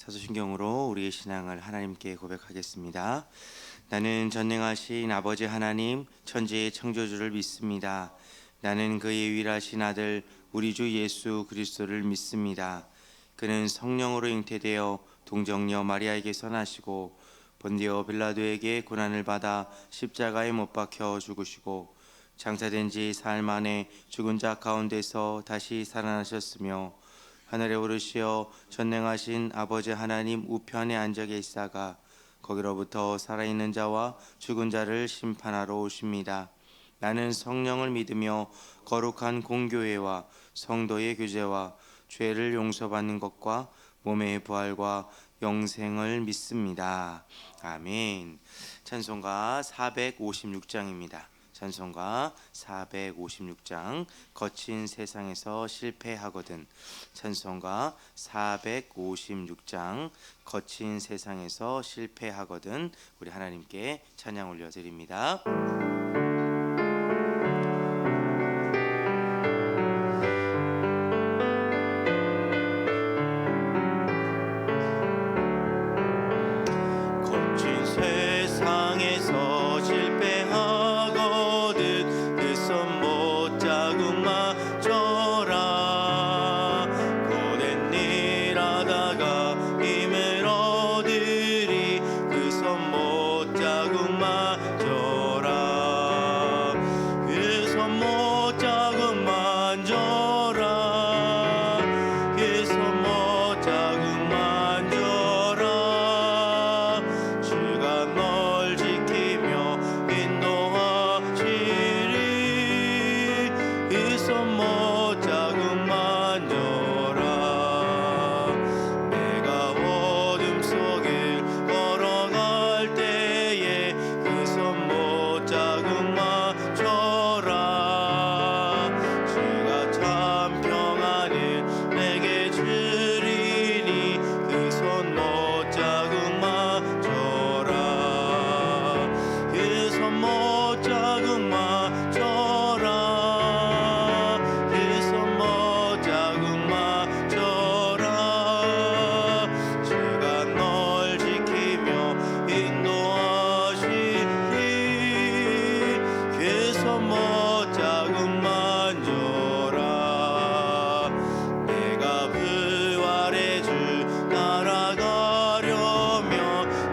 사도신경으로 우리의 신앙을 하나님께 고백하겠습니다. 나는 전능하신 아버지 하나님 천지의 창조주를 믿습니다. 나는 그의 유일하신 아들 우리 주 예수 그리스도를 믿습니다. 그는 성령으로 잉태되어 동정녀 마리아에게서 나시고 본디오 빌라도에게 고난을 받아 십자가에 못 박혀 죽으시고 장사된 지 사흘 만에 죽은 자 가운데서 다시 살아나셨으며 하늘에 오르시어 전능하신 아버지 하나님 우편에 앉아 계시다가 거기로부터 살아있는 자와 죽은 자를 심판하러 오십니다. 나는 성령을 믿으며 거룩한 공교회와 성도의 교제와 죄를 용서받는 것과 몸의 부활과 영생을 믿습니다. 아멘. 찬송가 456장입니다. 찬송가 456장 거친 세상에서 실패하거든. 찬송가 456장 거친 세상에서 실패하거든. 우리 하나님께 찬양 올려드립니다. 거친 세상에서 실패하거든 그 손 못 자국 맞춰라. 고된 일 하다가 힘을 얻으리 그 손 못 자국 만져라. 그 손 못 자국 만져라. 그 손 못 자국 만져라. 주가 널 지키며 인도하시리 그 손 못 자국 만져라. 내가 어둠 속을 걸어갈 때에 그 손 못 자국 맞춰라. 주가 참 평안을 내게 주리니 그 손 못 자국 맞춰라. 그 손 못 자국 맞춰라. 그 손 못 자국 맞춰라. 주가 널 지키며 인도하시리 그 손 못 자국 만져라. 내가 부활의 주 날아가려면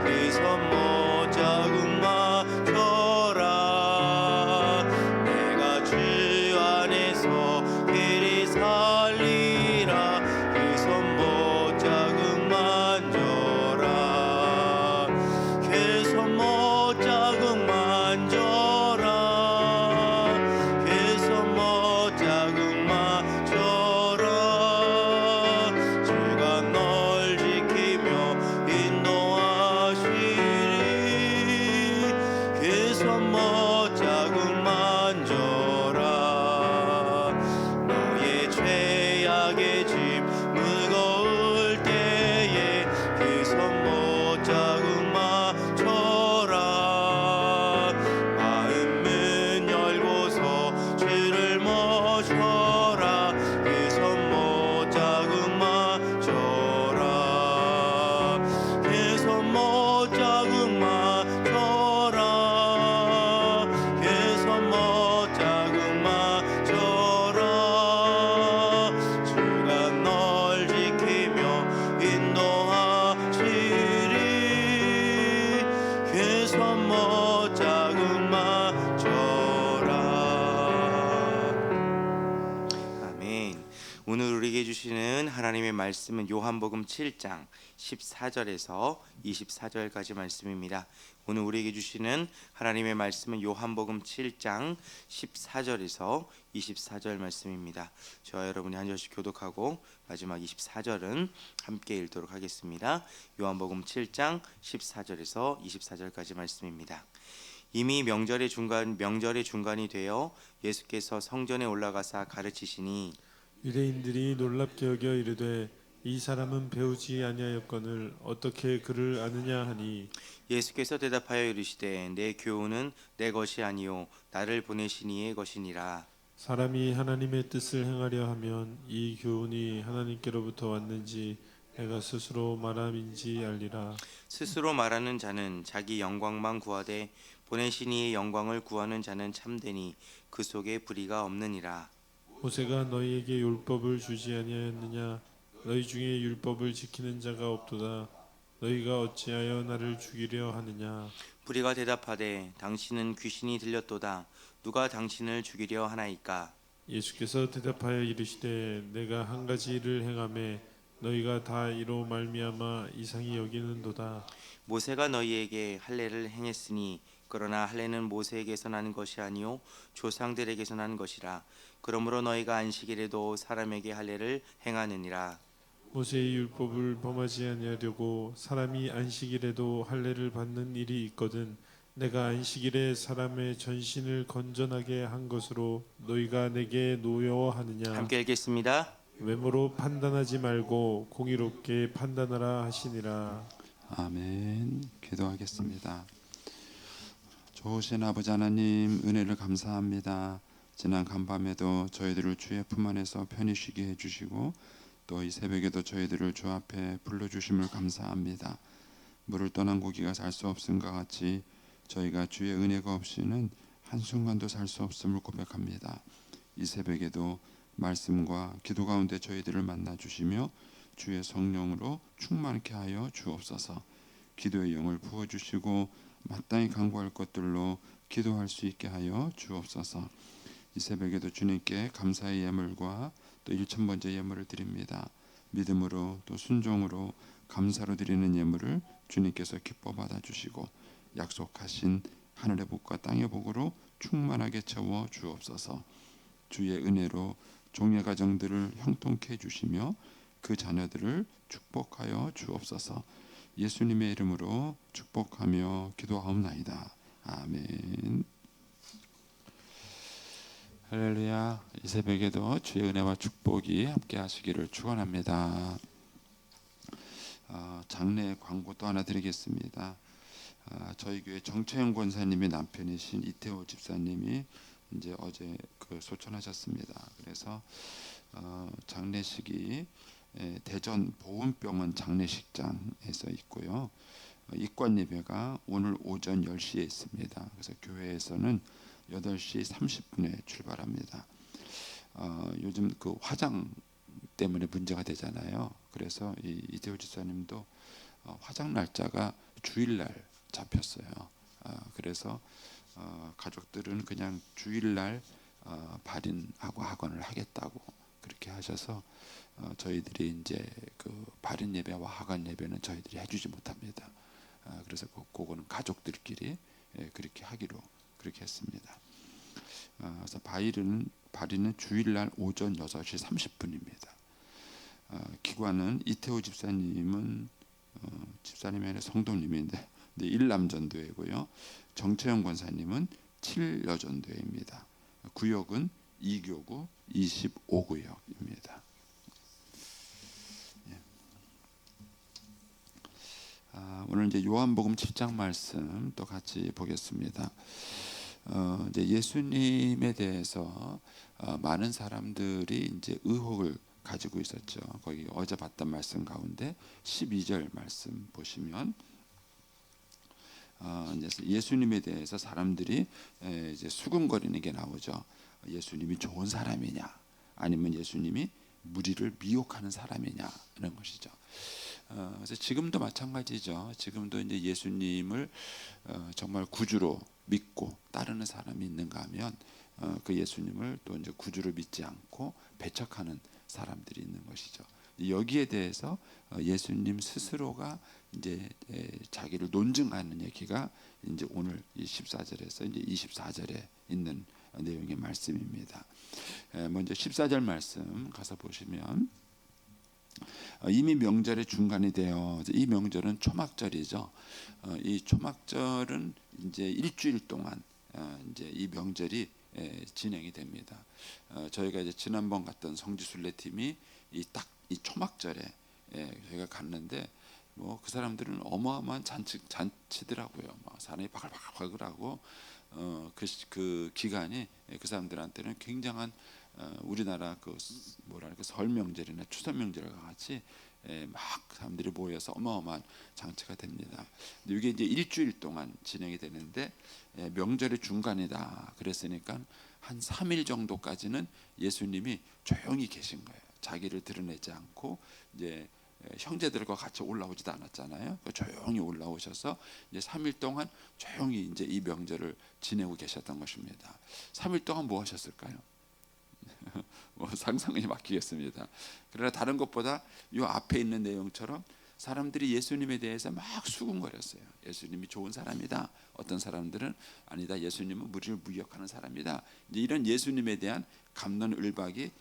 그 손 못 자국 맞춰라. 내가 주 안에서 길이 살리라 그 손 못 자국 만져라. 그 손 못 자국 만져라. 그 손 못 자국 만져라. 주가 널 지키며 인도하시리 그 손 못 자국 만져라. 너의 죄악의 짐 무거울 때에 그 손 못 자국 맞춰라. 마음 문 열고서 주를 모셔라. 그 손 못 자국 맞춰라. 그 손 못 자국 맞춰라. 그 손 못 자국 맞춰라. 주가 널 지키며 인도하시리 그 손 못 자국 맞춰라. 아멘. 오늘 우리에게 주시는 하나님의 말씀은 요한복음 7장 14절에서 24절까지 말씀입니다. 오늘 우리에게 주시는 하나님의 말씀은 요한복음 7장 14절에서 24절 말씀입니다. 저와 여러분이 한 절씩 교독하고 마지막 24절은 함께 읽도록 하겠습니다. 요한복음 7장 14절에서 24절까지 말씀입니다. 이미 명절의 중간이 되어 예수께서 성전에 올라가사 가르치시니 유대인들이 놀랍게 여겨 이르되 이 사람은 배우지 아니하였거늘 어떻게 그를 아느냐 하니 예수께서 대답하여 이르시되 내 교훈은 내 것이 아니요 나를 보내신 이의 것이니라. 사람이 하나님의 뜻을 행하려 하면 이 교훈이 하나님께로부터 왔는지 내가 스스로 말함인지 알리라. 스스로 말하는 자는 자기 영광만 구하되 보내신 이의 영광을 구하는 자는 참되니 그 속에 불의가 없느니라. 모세가 너희에게 율법을 주지 아니하였느냐? 너희 중에 율법을 지키는 자가 없도다. 너희가 어찌하여 나를 죽이려 하느냐? 불의가 대답하되 당신은 귀신이 들렸도다. 누가 당신을 죽이려 하나이까? 예수께서 대답하여 이르시되 내가 한 가지 일을 행하매 너희가 다 이로 말미암아 이상히 여기는도다. 모세가 너희에게 할례를 행했으니 그러나 할례는 모세에게서 난 것이 아니요 조상들에게서 난 것이라. 그러므로 너희가 안식일에도 사람에게 할례를 행하느니라. 모세의 율법을 범하지 아니하려고 사람이 안식일에도 할례를 받는 일이 있거든. 내가 안식일에 사람의 전신을 건전하게 한 것으로 너희가 내게 노여워하느냐? 함께 읽겠습니다. 외모로 판단하지 말고 공의롭게 판단하라 하시니라. 아멘. 기도하겠습니다. 좋으신 아버지 하나님, 은혜를 감사합니다. 지난 간밤에도 저희들을 주의 품 안에서 편히 쉬게 해주시고 또 이 새벽에도 저희들을 주 앞에 불러주심을 감사합니다. 물을 떠난 고기가 살 수 없음과 같이 저희가 주의 은혜가 없이는 한순간도 살 수 없음을 고백합니다. 이 새벽에도 말씀과 기도 가운데 저희들을 만나 주시며 주의 성령으로 충만케 하여 주옵소서. 기도의 영을 부어 주시고 마땅히 간구할 것들로 기도할 수 있게 하여 주옵소서. 이 새벽에도 주님께 감사의 예물과 또 1000번째 예물을 드립니다. 믿음으로 또 순종으로 감사로 드리는 예물을 주님께서 기뻐 받아 주시고 약속하신 하늘의 복과 땅의 복으로 충만하게 채워 주옵소서. 주의 은혜로 종의 가정들을 형통케 해주시며 그 자녀들을 축복하여 주옵소서. 예수님의 이름으로 축복하며 기도하옵나이다. 아멘. 할렐루야. 이 새벽에도 주의 은혜와 축복이 함께 하시기를 축원합니다. 장례 광고 또 하나 드리겠습니다. 저희 교회 정채영 권사님의 남편이신 이태호 집사님이 이제 어제 소천하셨습니다. 그래서 장례식이 대전 보훈병원 장례식장에서 있고요. 입관 예배가 오늘 오전 10시에 있습니다. 그래서 교회에서는 8시 30분에 출발합니다. 요즘 그 화장 때문에 문제가 되잖아요. 그래서 이태호 집사님도 화장 날짜가 주일날 잡혔어요. 그래서 가족들은 그냥 주일날 발인하고 학원을 하겠다고 그렇게 하셔서 저희들이 이제 그 발인 예배와 학원 예배는 저희들이 해주지 못합니다. 그래서 그거는 가족들끼리 그렇게 하기로 그렇게 했습니다. 그래서 발인은 주일날 오전 6시 30분입니다. 기관은 이태호 집사님은 집사님이 아니라 성도님인데 일남전도회고요. 정채영 권사님은 7여전도회입니다. 구역은 2교구 25구역입니다. 오늘 이제 요한복음 7장 말씀 또 같이 보겠습니다. 이제 예수님에 대해서 많은 사람들이 이제 의혹을 가지고 있었죠. 거기 어제 봤던 말씀 가운데 12절 말씀 보시면 이제 예수님에 대해서 사람들이 이제 수군거리는 게 나오죠. 예수님이 좋은 사람이냐, 아니면 예수님이 무리를 미혹하는 사람이냐는 것이죠. 그래서 지금도 마찬가지죠. 지금도 이제 예수님을 정말 구주로 믿고 따르는 사람이 있는가 하면 그 예수님을 또 이제 구주로 믿지 않고 배척하는 사람들이 있는 것이죠. 여기에 대해서 예수님 스스로가 이제 자기를 논증하는 얘기가 이제 오늘 이 14절에서 이제 24절에 있는 내용의 말씀입니다. 먼저 14절 말씀 가서 보시면 이미 명절의 중간이 되어 이 명절은 초막절이죠. 이 초막절은 이제 일주일 동안 이제 이 명절이 진행이 됩니다. 저희가 이제 지난번 갔던 성지순례 팀이 이 초막절에 저희가 갔는데 뭐 그 사람들은 어마어마한 잔치더라고요. 막 사람이 바글바글하고 그 기간이 그 사람들한테는 굉장한 우리나라 그 뭐랄까 설 명절이나 추석 명절과 같이 막 사람들이 모여서 어마어마한 장치가 됩니다. 근데 이게 이제 일주일 동안 진행이 되는데 명절의 중간이다 그랬으니까 한 3일 정도까지는 예수님이 조용히 계신 거예요. 자기를 드러내지 않고 이제 형제들과 같이 올라오지도 않았잖아요. 조용히 올라오셔서 이제 3일 동안 조용히 이제 이 명절을 지내고 계셨던 것입니다. 3일 동안 뭐 하셨을까요? 뭐 상상에 맡기겠습니다. 그러나 다른 것보다 이 앞에 있는 내용처럼 사람들이 예수님에 대해서 막 수군거렸어요. 예수님이 좋은 사람이다. 어떤 사람들은 아니다. 예수님은 무리를 무역하는 사람이다. 이제 이런 예수님에 대한 갑론을박이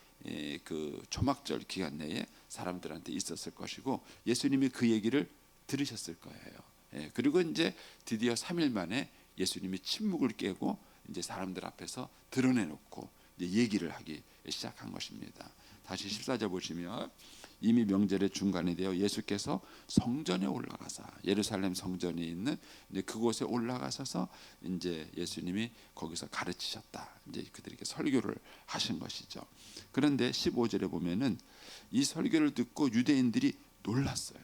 그 초막절 기간 내에 사람들한테 있었을 것이고 예수님이 그 얘기를 들으셨을 거예요. 그리고 이제 드디어 3일 만에 예수님이 침묵을 깨고 이제 사람들 앞에서 드러내놓고 이제 얘기를 하기 시작한 것입니다. 다시 14절 보시면 이미 명절의 중간이 되어 예수께서 성전에 올라가사 예루살렘 성전이 있는 이제 그곳에 올라가셔서 이제 예수님이 거기서 가르치셨다. 이제 그들에게 설교를 하신 것이죠. 그런데 15절에 보면은 이 설교를 듣고 유대인들이 놀랐어요.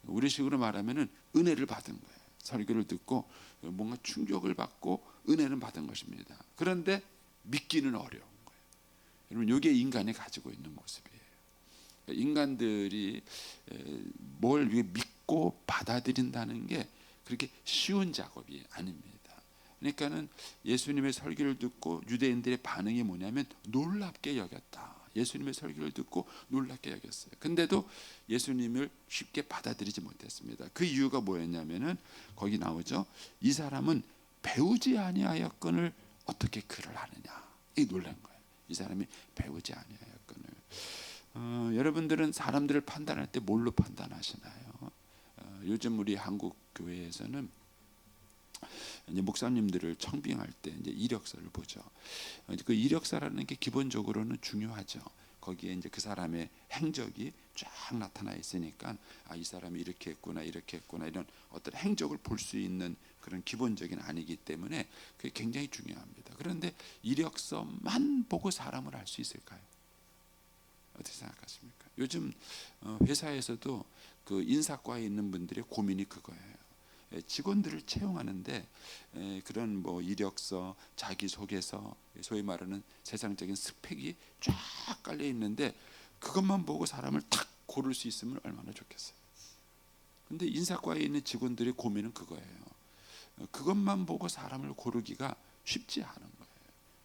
우리식으로 말하면은 은혜를 받은 거예요. 설교를 듣고 뭔가 충격을 받고 은혜는 받은 것입니다. 그런데 믿기는 어려운 거예요. 여러분, 이게 인간이 가지고 있는 모습이에요. 인간들이 뭘 믿고 받아들인다는 게 그렇게 쉬운 작업이 아닙니다. 그러니까는 예수님의 설교를 듣고 유대인들의 반응이 뭐냐면 놀랍게 여겼다. 예수님의 설교를 듣고 놀랍게 여겼어요. 근데도 예수님을 쉽게 받아들이지 못했습니다. 그 이유가 뭐였냐면은 거기 나오죠. 이 사람은 배우지 아니하였거늘 어떻게 그를 아느냐. 이 놀란 거예요. 이 사람이 배우지 아니하였거늘. 여러분들은 사람들을 판단할 때 뭘로 판단하시나요? 요즘 우리 한국 교회에서는 이제 목사님들을 청빙할 때 이제 이력서를 보죠. 그 이력서라는 게 기본적으로는 중요하죠. 거기에 이제 그 사람의 행적이 쫙 나타나 있으니까 이 사람이 이렇게 했구나 이렇게 했구나 이런 어떤 행적을 볼 수 있는 그런 기본적인 아니기 때문에 그게 굉장히 중요합니다. 그런데 이력서만 보고 사람을 알 수 있을까요? 어떻게 생각하십니까? 요즘 회사에서도 그 인사과에 있는 분들의 고민이 그거예요. 직원들을 채용하는데 그런 뭐 이력서, 자기소개서, 소위 말하는 세상적인 스펙이 쫙 깔려 있는데 그것만 보고 사람을 탁 고를 수 있으면 얼마나 좋겠어요. 근데 인사과에 있는 직원들의 고민은 그거예요. 그것만 보고 사람을 고르기가 쉽지 않은 거예요.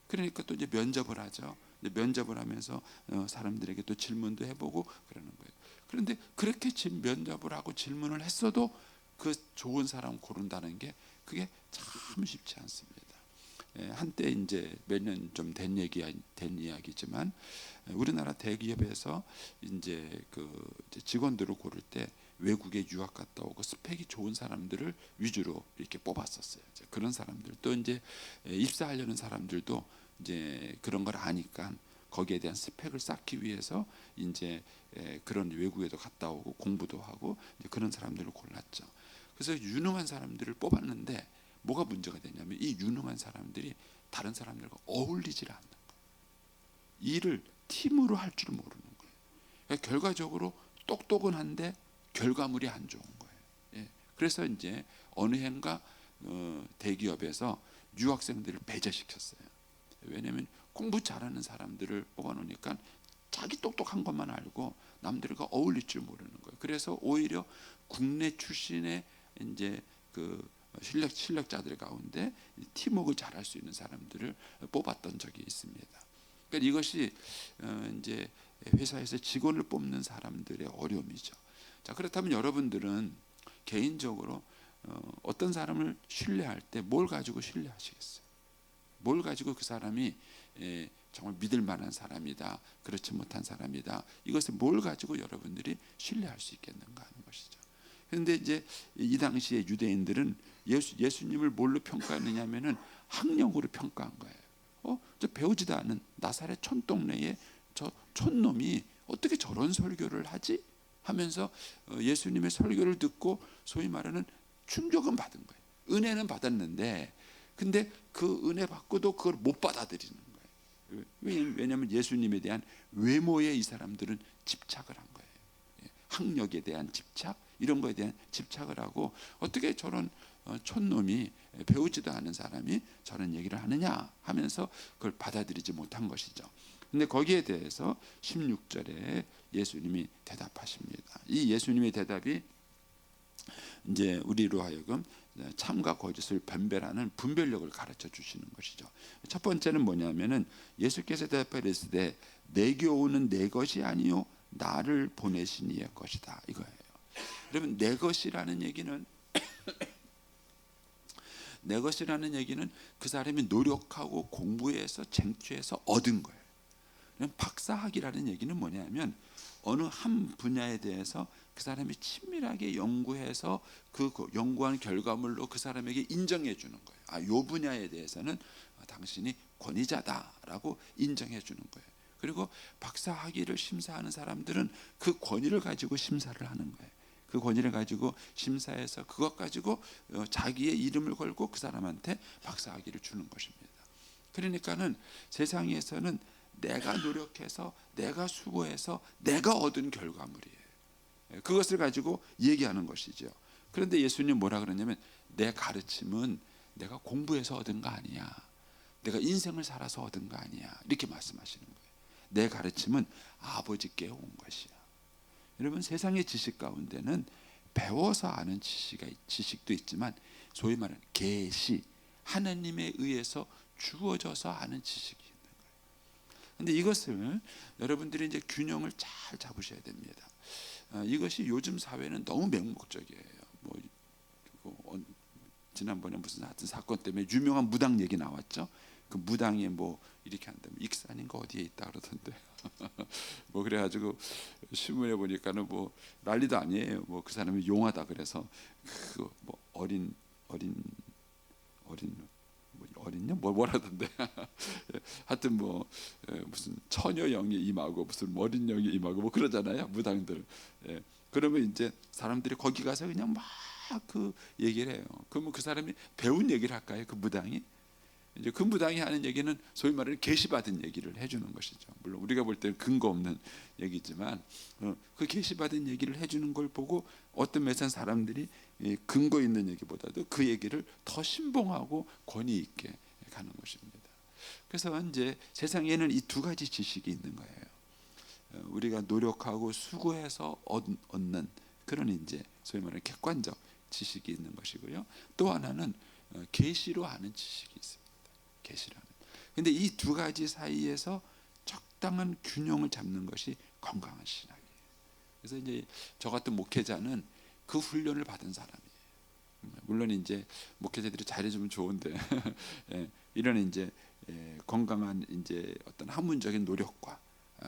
그러니까 또 이제 면접을 하죠. 면접을 하면서 사람들에게 또 질문도 해보고 그러는 거예요. 그런데 그렇게 면접을 하고 질문을 했어도 그 좋은 사람 고른다는 게 그게 참 쉽지 않습니다. 한때 이제 몇 년 좀 된 이야기지만 우리나라 대기업에서 이제 그 직원들을 고를 때 외국에 유학 갔다 오고 스펙이 좋은 사람들을 위주로 이렇게 뽑았었어요. 그런 사람들 또 이제 입사하려는 사람들도 이제 그런 걸 아니까 거기에 대한 스펙을 쌓기 위해서 이제 그런 외국에도 갔다 오고 공부도 하고 이제 그런 사람들을 골랐죠. 그래서 유능한 사람들을 뽑았는데 뭐가 문제가 되냐면 이 유능한 사람들이 다른 사람들과 어울리질 않는 거예요. 일을 팀으로 할 줄 모르는 거예요. 그러니까 결과적으로 똑똑은 한데 결과물이 안 좋은 거예요. 그래서 이제 어느 해인가 대기업에서 유학생들을 배제시켰어요. 왜냐하면 공부 잘하는 사람들을 뽑아놓으니까 자기 똑똑한 것만 알고 남들과 어울릴 줄 모르는 거예요. 그래서 오히려 국내 출신의 이제 그 실력자들 가운데 팀워크를 잘할 수 있는 사람들을 뽑았던 적이 있습니다. 그러니까 이것이 이제 회사에서 직원을 뽑는 사람들의 어려움이죠. 자, 그렇다면 여러분들은 개인적으로 어떤 사람을 신뢰할 때 뭘 가지고 신뢰하시겠어요? 뭘 가지고 그 사람이 정말 믿을 만한 사람이다, 그렇지 못한 사람이다, 이것을 뭘 가지고 여러분들이 신뢰할 수 있겠는가 하는 것이죠. 그런데 이제 이 당시에 유대인들은 예수님을 뭘로 평가하느냐면은 학력으로 평가한 거예요. 저 배우지도 않은 나사렛 촌동네에 저 촌놈이 어떻게 저런 설교를 하지? 하면서 예수님의 설교를 듣고 소위 말하는 충격은 받은 거예요. 은혜는 받았는데 근데 그 은혜 받고도 그걸 못 받아들이는 거예요. 왜냐하면 예수님에 대한 외모에 이 사람들은 집착을 한 거예요. 학력에 대한 집착, 이런 거에 대한 집착을 하고 어떻게 저런 촌놈이 배우지도 않은 사람이 저런 얘기를 하느냐 하면서 그걸 받아들이지 못한 것이죠. 근데 거기에 대해서 16절에 예수님이 대답하십니다. 이 예수님의 대답이 이제 우리로 하여금 참과 거짓을 변별하는 분별력을 가르쳐 주시는 것이죠. 첫 번째는 뭐냐면은 예수께서 대답하시되 내 교훈은 내 것이 아니요 나를 보내신 이의 것이다, 이거예요. 여러분, 내 것이라는 얘기는 내 것이라는 얘기는 그 사람이 노력하고 공부해서 쟁취해서 얻은 거예요. 박사학위라는 얘기는 뭐냐면 어느 한 분야에 대해서 그 사람이 친밀하게 연구해서 그 연구한 결과물로 그 사람에게 인정해 주는 거예요. 아, 요 분야에 대해서는 당신이 권위자다라고 인정해 주는 거예요. 그리고 박사학위를 심사하는 사람들은 그 권위를 가지고 심사를 하는 거예요. 그 권위를 가지고 심사해서 그것 가지고 자기의 이름을 걸고 그 사람한테 박사학위를 주는 것입니다. 그러니까는 세상에서는 내가 노력해서 내가 수고해서 내가 얻은 결과물이에요. 그것을 가지고 얘기하는 것이죠. 그런데 예수님 뭐라 그러냐면 내 가르침은 내가 공부해서 얻은 거 아니야, 내가 인생을 살아서 얻은 거 아니야, 이렇게 말씀하시는 거예요. 내 가르침은 아버지께 온 것이야. 여러분, 세상의 지식 가운데는 배워서 아는 지식도 있지만 소위 말하는 계시, 하나님에 의해서 주어져서 아는 지식이 있는 거예요. 그런데 이것을 여러분들이 이제 균형을 잘 잡으셔야 됩니다. 이것이 요즘 사회는 너무 맹목적이에요. 지난번에 무슨 하여튼 사건 때문에 유명한 무당 얘기 나왔죠. 그 무당이 뭐 이렇게 한다면 익산인가 어디에 있다 그러던데 뭐 그래가지고 신문에 보니까는 뭐 난리도 아니에요. 뭐 그 사람이 용하다 그래서 그 뭐 어린냐 뭐라던데 하여튼 뭐 무슨 처녀 영이 임하고 무슨 어린 영이 임하고 뭐 그러잖아요, 무당들. 그러면 이제 사람들이 거기 가서 그냥 막 그 얘기를 해요. 그러면 그 사람이 배운 얘기를 할까요? 그 무당이? 이제 그 무당이 하는 얘기는 소위 말하는 계시받은 얘기를 해주는 것이죠. 물론 우리가 볼 때는 근거 없는 얘기지만 그 계시받은 얘기를 해주는 걸 보고 어떤 몇몇 사람들이 근거 있는 얘기보다도 그 얘기를 더 신봉하고 권위 있게 가는 것입니다. 그래서 이제 세상에는 이 두 가지 지식이 있는 거예요. 우리가 노력하고 수고해서 얻는 그런 이제 소위 말하는 객관적 지식이 있는 것이고요. 또 하나는 계시로 아는 지식이 있습니다. 계시라는. 근데 이 두 가지 사이에서 적당한 균형을 잡는 것이 건강한 신학이에요. 그래서 이제 저 같은 목회자는 그 훈련을 받은 사람이에요. 물론 이제 목회자들이 잘해주면 좋은데 이런 이제 건강한 이제 어떤 학문적인 노력과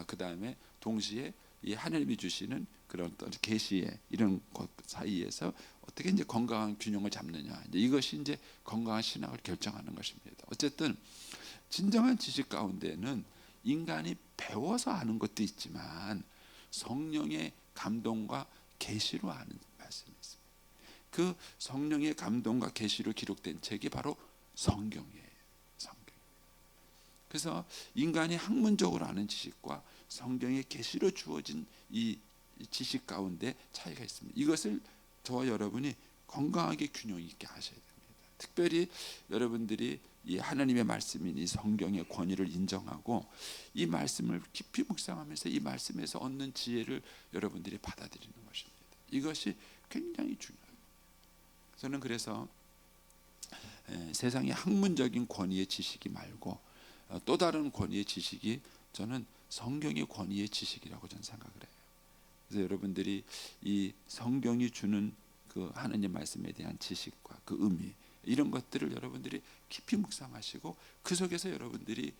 그 다음에 동시에 이 하나님이 주시는 그런 어떤 계시의 이런 것 사이에서 어떻게 이제 건강한 균형을 잡느냐, 이것이 이제 건강한 신학을 결정하는 것입니다. 어쨌든 진정한 지식 가운데는 인간이 배워서 아는 것도 있지만 성령의 감동과 계시로 아는 말씀이 있습니다. 그 성령의 감동과 계시로 기록된 책이 바로 성경이에요. 성경. 그래서 인간이 학문적으로 아는 지식과 성경의 계시로 주어진 이 지식 가운데 차이가 있습니다. 이것을 저와 여러분이 건강하게 균형 있게 하셔야 됩니다. 특별히 여러분들이 이 하나님의 말씀인 이 성경의 권위를 인정하고 이 말씀을 깊이 묵상하면서 이 말씀에서 얻는 지혜를 여러분들이 받아들이는 것입니다. 이것이 굉장히 중요해요. 저는 그래서 세상의 학문적인 권위의 지식이 말고 또 다른 권위의 지식이 저는 성경의 권위의 지식이라고 저는 생각을 해요. 그래서 여러분들이 이 성경이 주는 그 하나님 말씀에 대한 지식과 그 의미, 이런 것들을 여러분들이 깊이 묵상하시고 그 속에서 여러분들이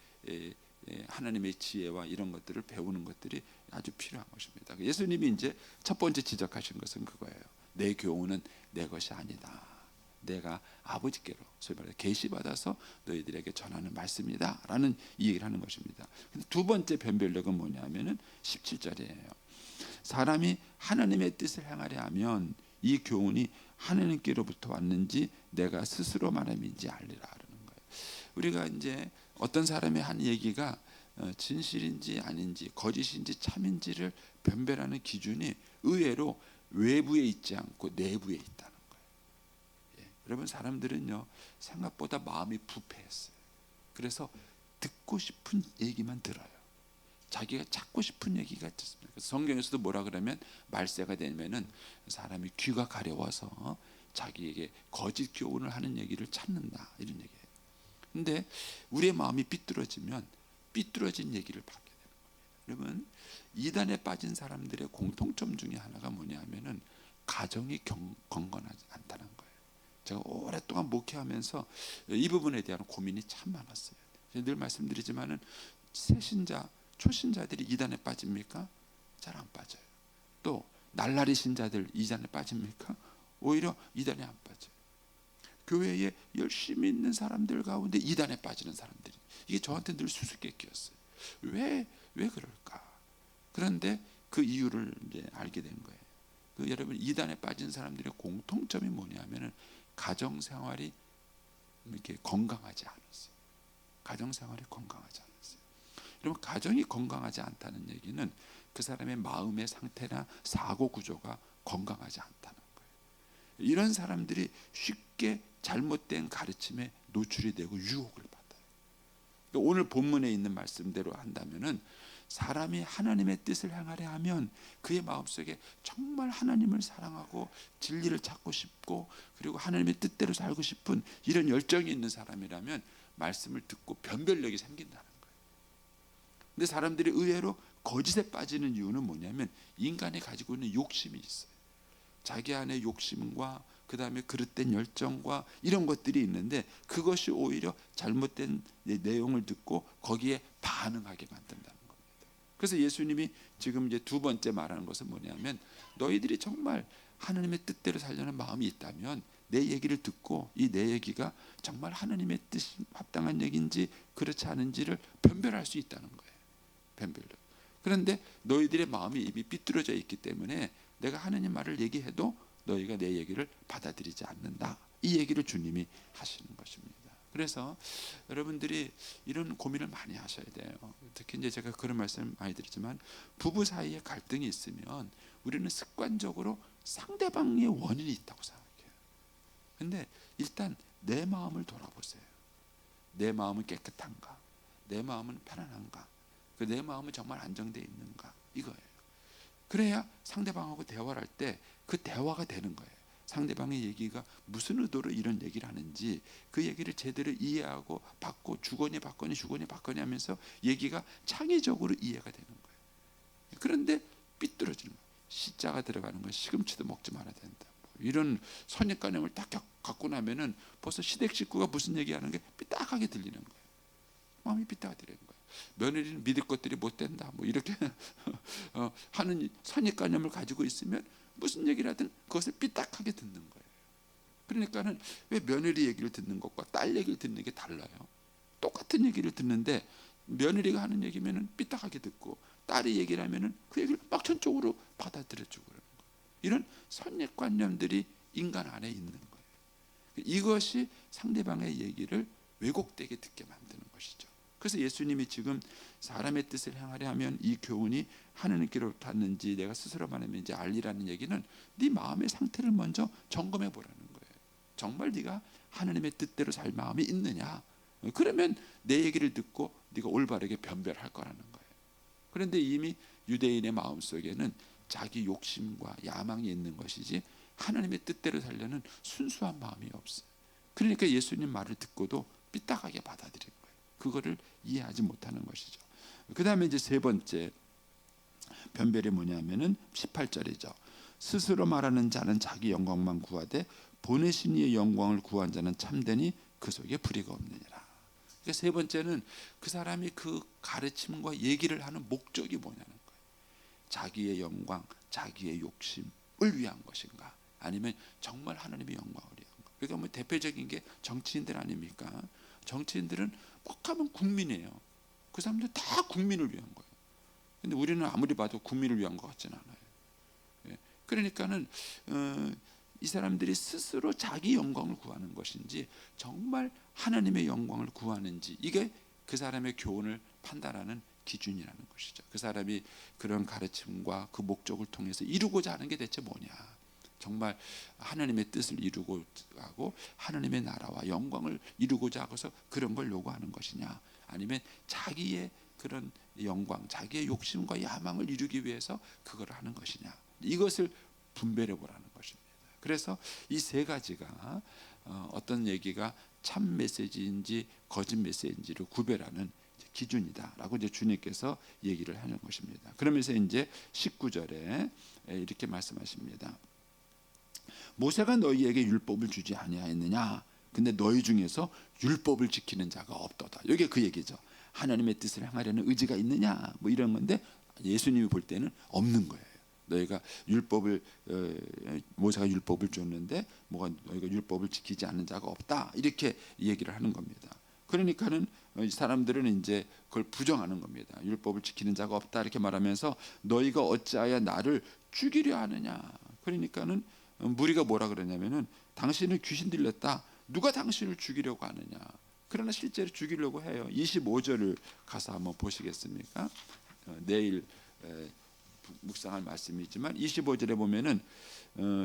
하나님의 지혜와 이런 것들을 배우는 것들이 아주 필요한 것입니다. 예수님이 이제 첫 번째 지적하신 것은 그거예요. 내 교훈은 내 것이 아니다. 내가 아버지께로 소위 말해 계시받아서 너희들에게 전하는 말씀이다 라는 이 얘기를 하는 것입니다. 두 번째 변별력은 뭐냐면은 17절이에요. 사람이 하나님의 뜻을 행하려 하면 이 교훈이 하나님께로부터 왔는지 내가 스스로 말함인지 알리라 하는 거예요. 우리가 이제 어떤 사람이 한 얘기가 진실인지 아닌지, 거짓인지 참인지를 변별하는 기준이 의외로 외부에 있지 않고 내부에 있다는 거예요. 여러분, 사람들은요 생각보다 마음이 부패했어요. 그래서 듣고 싶은 얘기만 들어요. 자기가 찾고 싶은 얘기가 있습니다. 성경에서도 뭐라 그러면 말세가 되면은 사람이 귀가 가려워서 자기에게 거짓 교훈을 하는 얘기를 찾는다, 이런 얘기예요. 근데 우리의 마음이 삐뚤어지면 삐뚤어진 얘기를 받게 되는 겁니다. 여러분, 이단에 빠진 사람들의 공통점 중에 하나가 뭐냐면은 가정이 건강하지 않다는 거예요. 제가 오랫동안 목회하면서 이 부분에 대한 고민이 참 많았어요. 늘 말씀드리지만은 새신자, 초신자들이 이단에 빠집니까? 잘 안 빠져요. 또 날라리 신자들 이단에 빠집니까? 오히려 이단에 안 빠져요. 교회에 열심히 있는 사람들 가운데 이단에 빠지는 사람들이, 이게 저한테 늘 수수께끼였어요. 왜 그럴까? 그런데 그 이유를 이제 알게 된 거예요. 여러분, 이단에 빠진 사람들의 공통점이 뭐냐면은 가정 생활이 이렇게 건강하지 않았어요. 가정 생활이 건강하지 않았어요. 여러분, 가정이 건강하지 않다는 얘기는 그 사람의 마음의 상태나 사고 구조가 건강하지 않다는 거예요. 이런 사람들이 쉽게 잘못된 가르침에 노출이 되고 유혹을 받아요. 오늘 본문에 있는 말씀대로 한다면은 사람이 하나님의 뜻을 행하려 하면 그의 마음속에 정말 하나님을 사랑하고 진리를 찾고 싶고 그리고 하나님의 뜻대로 살고 싶은 이런 열정이 있는 사람이라면 말씀을 듣고 변별력이 생긴다는 거예요. 근데 사람들이 의외로 거짓에 빠지는 이유는 뭐냐면 인간이 가지고 있는 욕심이 있어요. 자기 안에 욕심과 그 다음에 그릇된 열정과 이런 것들이 있는데 그것이 오히려 잘못된 내용을 듣고 거기에 반응하게 만든다는 겁니다. 그래서 예수님이 지금 이제 두 번째 말하는 것은 뭐냐면 너희들이 정말 하나님의 뜻대로 살려는 마음이 있다면 내 얘기를 듣고 이 내 얘기가 정말 하나님의 뜻이 합당한 얘기인지 그렇지 않은지를 변별할 수 있다는 거예요. 변별력. 그런데 너희들의 마음이 이미 삐뚤어져 있기 때문에 내가 하나님 말을 얘기해도 너희가 내 얘기를 받아들이지 않는다, 이 얘기를 주님이 하시는 것입니다. 그래서 여러분들이 이런 고민을 많이 하셔야 돼요. 특히 이제 제가 그런 말씀 많이 드리지만 부부 사이에 갈등이 있으면 우리는 습관적으로 상대방의 원인이 있다고 생각해요. 근데 일단 내 마음을 돌아보세요. 내 마음은 깨끗한가? 내 마음은 편안한가? 내 마음은 정말 안정되어 있는가? 이거예요. 그래야 상대방하고 대화를 할 때 그 대화가 되는 거예요. 상대방의 얘기가 무슨 의도로 이런 얘기를 하는지 그 얘기를 제대로 이해하고 받고 주거니 받거니 하면서 얘기가 창의적으로 이해가 되는 거예요. 그런데 삐뚤어지는 거예요. 시자가 들어가는 건 시금치도 먹지 말아야 된다. 이런 선입관념을 딱 갖고 나면은 벌써 시댁 식구가 무슨 얘기하는 게 삐딱하게 들리는 거예요. 마음이 삐딱하게 들리는 거예요. 며느리는 믿을 것들이 못 된다. 뭐 이렇게 하는 선입관념을 가지고 있으면 무슨 얘기를 하든 그것을 삐딱하게 듣는 거예요. 그러니까는 왜 며느리 얘기를 듣는 것과 딸 얘기를 듣는 게 달라요? 똑같은 얘기를 듣는데 며느리가 하는 얘기면은 삐딱하게 듣고 딸이 얘기를 하면은 그 얘기를 막천적으로 받아들여주고 그러는 거예요. 이런 선입관념들이 인간 안에 있는 거예요. 이것이 상대방의 얘기를 왜곡되게 듣게 만드는 것이죠. 그래서 예수님이 지금 사람의 뜻을 행하려 하면 이 교훈이 하느님께로 닿는지 내가 스스로 말하는지 알리라는 얘기는 네 마음의 상태를 먼저 점검해 보라는 거예요. 정말 네가 하느님의 뜻대로 살 마음이 있느냐? 그러면 내 얘기를 듣고 네가 올바르게 변별할 거라는 거예요. 그런데 이미 유대인의 마음속에는 자기 욕심과 야망이 있는 것이지 하나님의 뜻대로 살려는 순수한 마음이 없어요. 그러니까 예수님 말을 듣고도 삐딱하게 받아들이는 거예요. 그거를 이해하지 못하는 것이죠. 그 다음에 이제 세 번째 변별이 뭐냐면은 18절이죠. 스스로 말하는 자는 자기 영광만 구하되 보내신 이의 영광을 구한 자는 참되니 그 속에 불의가 없느니라. 그러니까 세 번째는 그 사람이 그 가르침과 얘기를 하는 목적이 뭐냐는 거예요. 자기의 영광, 자기의 욕심을 위한 것인가? 아니면 정말 하나님의 영광을 위한 것. 그러니까 뭐 대표적인 게 정치인들 아닙니까? 정치인들은 꼭 하면 국민이에요. 그 사람들 다 국민을 위한 거예요. 근데 우리는 아무리 봐도 국민을 위한 것 같지는 않아요. 그러니까는 이 사람들이 스스로 자기 영광을 구하는 것인지 정말 하나님의 영광을 구하는지 이게 그 사람의 교훈을 판단하는 기준이라는 것이죠. 그 사람이 그런 가르침과 그 목적을 통해서 이루고자 하는 게 대체 뭐냐, 정말 하나님의 뜻을 이루고 하고 하나님의 나라와 영광을 이루고자 하고서 그런 걸 요구하는 것이냐, 아니면 자기의 그런 영광, 자기의 욕심과 야망을 이루기 위해서 그걸 하는 것이냐, 이것을 분별해 보라는 것입니다. 그래서 이 세 가지가 어떤 얘기가 참 메시지인지 거짓 메시지인지를 구별하는 기준이다라고 이제 주님께서 얘기를 하는 것입니다. 그러면서 이제 19절에 이렇게 말씀하십니다. 모세가 너희에게 율법을 주지 아니하였느냐? 근데 너희 중에서 율법을 지키는 자가 없도다. 이게 그 얘기죠. 하나님의 뜻을 행하려는 의지가 있느냐? 뭐 이런 건데 예수님이 볼 때는 없는 거예요. 너희가 율법을 모세가 율법을 줬는데 뭐가 너희가 율법을 지키지 않는 자가 없다. 이렇게 얘기를 하는 겁니다. 그러니까는 사람들은 이제 그걸 부정하는 겁니다. 율법을 지키는 자가 없다 이렇게 말하면서 너희가 어찌하여 나를 죽이려 하느냐. 그러니까는 무리가 뭐라 그러냐면은 당신은 귀신 들렸다. 누가 당신을 죽이려고 하느냐. 그러나 실제로 죽이려고 해요. 25절을 가서 한번 보시겠습니까? 내일 묵상할 말씀이지만 25절에 보면은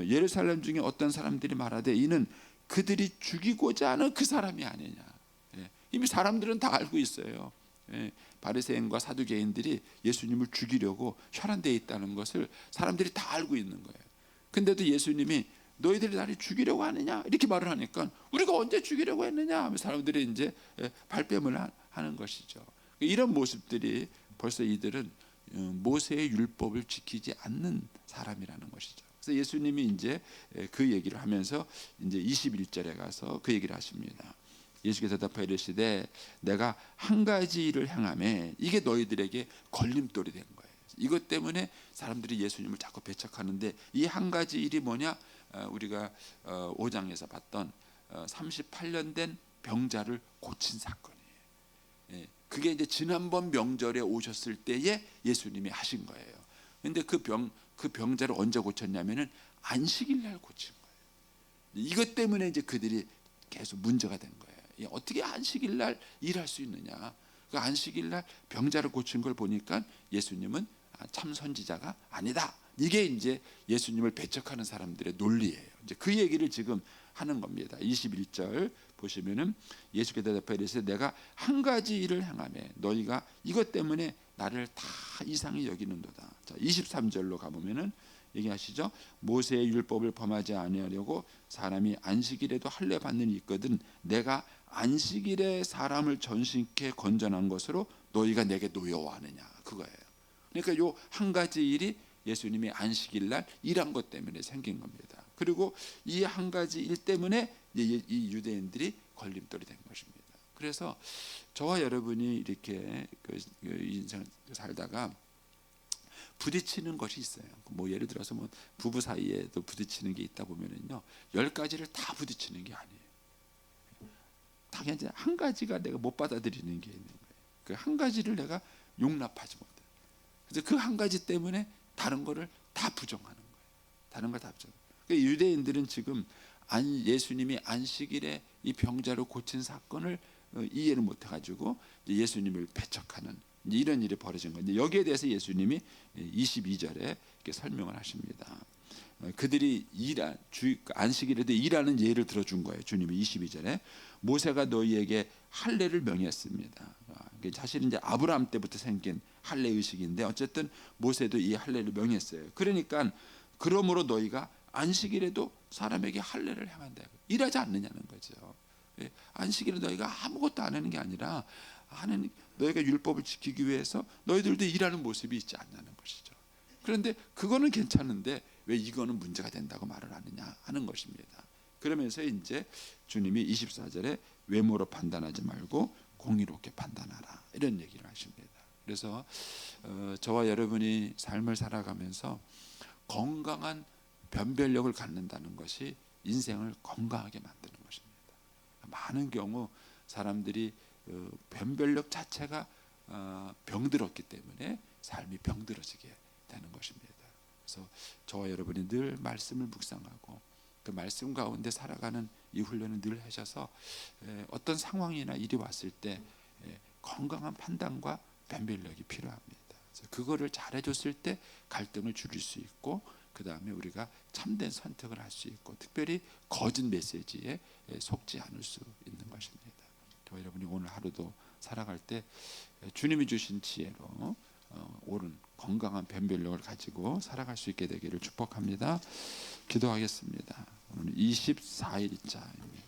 예루살렘 중에 어떤 사람들이 말하되 이는 그들이 죽이고자 하는 그 사람이 아니냐. 이미 사람들은 다 알고 있어요. 바리새인과 사두개인들이 예수님을 죽이려고 혈안되어 있다는 것을 사람들이 다 알고 있는 거예요. 근데도 예수님이 너희들이 나를 죽이려고 하느냐 이렇게 말을 하니까 우리가 언제 죽이려고 했느냐 하면 사람들이 이제 발뺌을 하는 것이죠. 이런 모습들이 벌써 이들은 모세의 율법을 지키지 않는 사람이라는 것이죠. 그래서 예수님이 이제 그 얘기를 하면서 이제 21절에 가서 그 얘기를 하십니다. 예수께서 대답하여 이르시되 내가 한 가지 일을 행하매 이게 너희들에게 걸림돌이 된 거예요. 이것 때문에 사람들이 예수님을 자꾸 배척하는데 이 한 가지 일이 뭐냐? 우리가 5장에서 봤던 38년 된 병자를 고친 사건이에요. 그게 이제 지난번 명절에 오셨을 때에 예수님이 하신 거예요. 그런데 그 병자를 언제 고쳤냐면은 안식일 날 고친 거예요. 이것 때문에 이제 그들이 계속 문제가 된 거예요. 어떻게 안식일 날 일할 수 있느냐? 그 안식일 날 병자를 고친 걸 보니까 예수님은 참 선지자가 아니다. 이게 이제 예수님을 배척하는 사람들의 논리예요. 이제 그 얘기를 지금 하는 겁니다. 21절 보시면은 예수께서 대답하여 이르시되 내가 한 가지 일을 행하매 너희가 이것 때문에 나를 다 이상히 여기는도다. 자, 23절로 가보면은 얘기하시죠. 모세의 율법을 범하지 아니하려고 사람이 안식일에도 할례 받는 이 있거든 내가 안식일에 사람을 전신케 건전한 것으로 너희가 내게 노여워하느냐 그거예요. 그러니까 요 한 가지 일이 예수님이 안식일 날 일한 것 때문에 생긴 겁니다. 그리고 이 한 가지 일 때문에 이 유대인들이 걸림돌이 된 것입니다. 그래서 저와 여러분이 이렇게 인생 살다가 부딪히는 것이 있어요. 뭐 예를 들어서 뭐 부부 사이에도 부딪히는 게 있다 보면은요 10가지를 다 부딪히는 게 아니에요. 당연히 한 가지가 내가 못 받아들이는 게 있는 거예요. 그 한 가지를 내가 용납하지 못해. 그래서 그 한 가지 때문에 다른 거를 다 부정하는 거예요. 다른 걸 다 부정. 그러니까 유대인들은 지금 예수님이 안식일에 이 병자를 고친 사건을 이해를 못 해가지고 예수님을 배척하는 이런 일이 벌어진 건데 여기에 대해서 예수님이 22절에 이렇게 설명을 하십니다. 그들이 안식일에도 일하는 예를 들어준 거예요. 주님이 22절에 모세가 너희에게 할례를 명했습니다. 사실은 이제 아브라함 때부터 생긴 할례 의식인데 어쨌든 모세도 이 할례를 명했어요. 그러니까 그러므로 너희가 안식일에도 사람에게 할례를 행한다. 일하지 않느냐는 거죠. 안식일에 너희가 아무것도 안 하는 게 아니라 하는 너희가 율법을 지키기 위해서 너희들도 일하는 모습이 있지 않냐는 것이죠. 그런데 그거는 괜찮은데 왜 이거는 문제가 된다고 말을 하느냐 하는 것입니다. 그러면서 이제 주님이 24절에 외모로 판단하지 말고 공의롭게 판단하라 이런 얘기를 하십니다. 그래서 저와 여러분이 삶을 살아가면서 건강한 변별력을 갖는다는 것이 인생을 건강하게 만드는 것입니다. 많은 경우 사람들이 변별력 자체가 병들었기 때문에 삶이 병들어지게 되는 것입니다. 그래서 저와 여러분이 늘 말씀을 묵상하고 그 말씀 가운데 살아가는 이 훈련을 늘 하셔서 어떤 상황이나 일이 왔을 때 건강한 판단과 변별력이 필요합니다. 그래서 그거를 잘해줬을 때 갈등을 줄일 수 있고, 그 다음에 우리가 참된 선택을 할 수 있고, 특별히 거짓 메시지에 속지 않을 수 있는 것입니다. 저 여러분이 오늘 하루도 살아갈 때 주님이 주신 지혜로 옳은 건강한 변별력을 가지고 살아갈 수 있게 되기를 축복합니다. 기도하겠습니다. 오늘 24일차입니다.